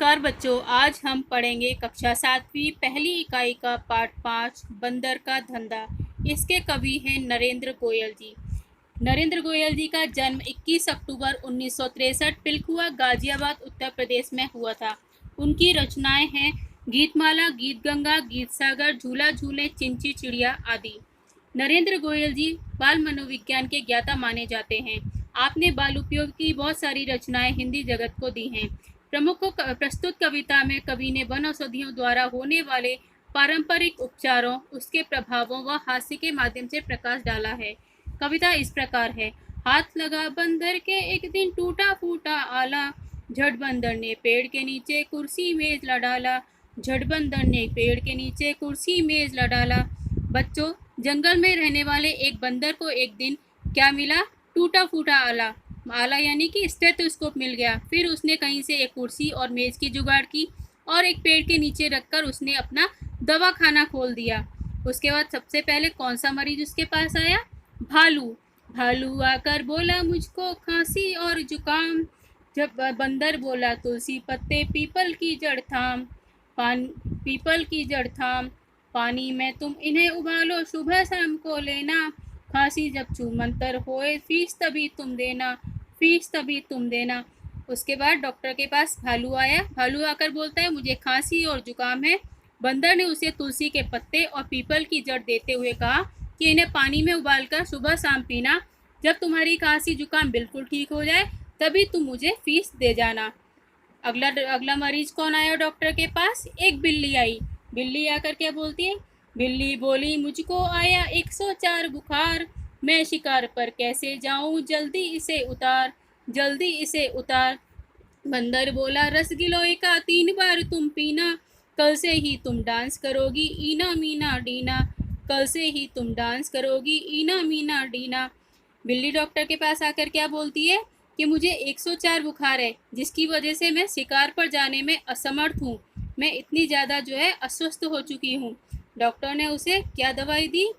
नमस्कार बच्चों, आज हम पढ़ेंगे कक्षा 7वीं पहली इकाई का पाठ 5 बंदर का धंधा। इसके कवि हैं नरेंद्र गोयल जी। नरेंद्र गोयल जी का जन्म 21 अक्टूबर 1963 पिलखुआ गाजियाबाद उत्तर प्रदेश में हुआ था। उनकी रचनाएं हैं गीतमाला, गीत गंगा, गीत सागर, झूला झूले, चिंची चिड़िया आदि। नरेंद्र गोयल जी बाल मनोविज्ञान के ज्ञाता माने जाते हैं। आपने बाल उपयोग की बहुत सारी रचनाएं हिंदी जगत को दी हैं। प्रमुख प्रस्तुत कविता में कवि ने वन औषधियों द्वारा होने वाले पारंपरिक उपचारों, उसके प्रभावों व हास्य के माध्यम से प्रकाश डाला है। कविता इस प्रकार है। हाथ लगा बंदर के एक दिन टूटा फूटा आला, झट बंदर ने पेड़ के नीचे कुर्सी मेज ला डाला, झट बंदर ने पेड़ के नीचे कुर्सी मेज ला डाला। बच्चों, जंगल में रहने वाले एक बंदर को एक दिन क्या मिला? टूटा फूटा आला। आला यानी कि स्टेथोस्कोप मिल गया। फिर उसने कहीं से एक कुर्सी और मेज की जुगाड़ की और एक पेड़ के नीचे रखकर उसने अपना दवा खाना खोल दिया। उसके बाद सबसे पहले कौन सा मरीज उसके पास आया? भालू। भालू आकर बोला मुझको खांसी और जुकाम। जब बंदर बोला तुलसी पत्ते पीपल की जड़ थाम, पीपल की जड़ थाम, पानी में तुम इन्हें उबालो सुबह शाम को लेना, खांसी जब छूमंतर होए फीस तभी तुम देना, फीस तभी तुम देना। उसके बाद डॉक्टर के पास भालू आया। भालू आकर बोलता है मुझे खांसी और जुकाम है। बंदर ने उसे तुलसी के पत्ते और पीपल की जड़ देते हुए कहा कि इन्हें पानी में उबालकर सुबह शाम पीना। जब तुम्हारी खांसी जुकाम बिल्कुल ठीक हो जाए तभी तुम मुझे फीस दे जाना। अगला मरीज कौन आया डॉक्टर के पास? एक बिल्ली आई। बिल्ली आकर क्या बोलती है? बिल्ली बोली मुझको आया 104 बुखार, मैं शिकार पर कैसे जाऊं, जल्दी इसे उतार, जल्दी इसे उतार। बंदर बोला रसगिलोए का 3 बार तुम पीना, कल से ही तुम डांस करोगी ईना मीना डीना, कल से ही तुम डांस करोगी ईना मीना डीना। बिल्ली डॉक्टर के पास आकर क्या बोलती है कि मुझे 104 बुखार है, जिसकी वजह से मैं शिकार पर जाने में असमर्थ हूँ। मैं इतनी ज़्यादा अस्वस्थ हो चुकी हूँ। डॉक्टर ने उसे क्या दवाई दी?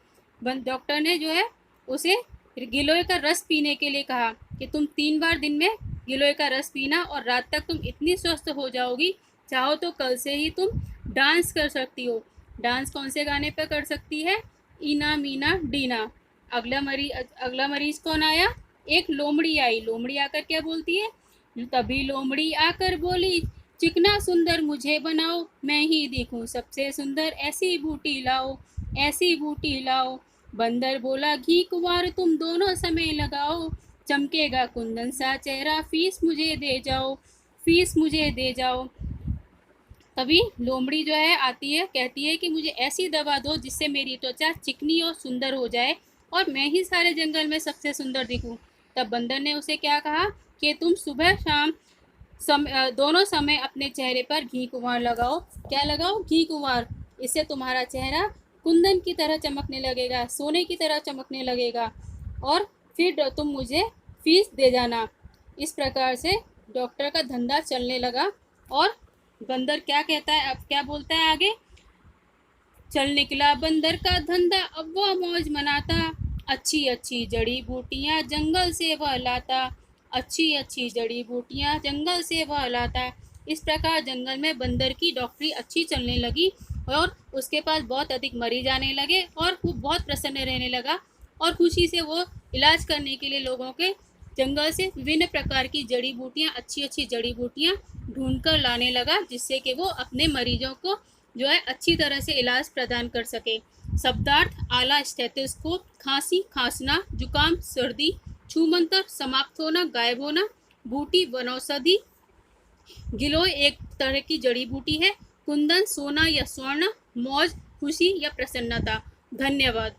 डॉक्टर ने उसे गिलोय का रस पीने के लिए कहा कि तुम 3 बार दिन में गिलोय का रस पीना और रात तक तुम इतनी स्वस्थ हो जाओगी, चाहो तो कल से ही तुम डांस कर सकती हो। डांस कौन से गाने पर कर सकती है? ईना मीना डीना। अगला मरीज कौन आया? एक लोमड़ी आई। लोमड़ी आकर क्या बोलती है? तभी लोमड़ी आकर बोली चिकना सुंदर मुझे बनाओ, मैं ही दिखूं सबसे सुंदर, ऐसी बूटी लाओ, ऐसी बूटी लाओ। बंदर बोला घी कुंवार तुम दोनों समय लगाओ, चमकेगा कुंदन सा चेहरा, फीस मुझे दे जाओ, फीस मुझे दे जाओ। तभी लोमड़ी आती है, कहती है कि मुझे ऐसी दवा दो जिससे मेरी त्वचा चिकनी और सुंदर हो जाए और मैं ही सारे जंगल में सबसे सुंदर दिखूं। तब बंदर ने उसे क्या कहा कि तुम सुबह शाम दोनों समय अपने चेहरे पर घी कुंवार लगाओ। क्या लगाओ? घी कुंवार। इससे तुम्हारा चेहरा कुंदन की तरह चमकने लगेगा, सोने की तरह चमकने लगेगा और फिर तुम मुझे फीस दे जाना। इस प्रकार से डॉक्टर का धंधा चलने लगा। और बंदर क्या कहता है, अब क्या बोलता है आगे? चल निकला बंदर का धंधा, अब वह मौज मनाता, अच्छी अच्छी जड़ी बूटियां जंगल से वह लाता, अच्छी अच्छी जड़ी बूटियां जंगल से वह लाता। इस प्रकार जंगल में बंदर की डॉक्टरी अच्छी चलने लगी और उसके पास बहुत अधिक मरीज आने लगे और वो बहुत प्रसन्न रहने लगा और खुशी से वो इलाज करने के लिए लोगों के जंगल से विभिन्न प्रकार की जड़ी बूटियां, अच्छी अच्छी जड़ी बूटियां ढूंढ कर लाने लगा, जिससे कि वो अपने मरीजों को अच्छी तरह से इलाज प्रदान कर सके। शब्दार्थ: आला स्टेथोस्कोप, खांसी खांसना, जुकाम सर्दी, छूमंतर समाप्त होना गायब होना, बूटी वनौषधि, गिलोय एक तरह की जड़ी बूटी है, कुंदन सोना या स्वर्ण, मौज खुशी या प्रसन्नता। धन्यवाद।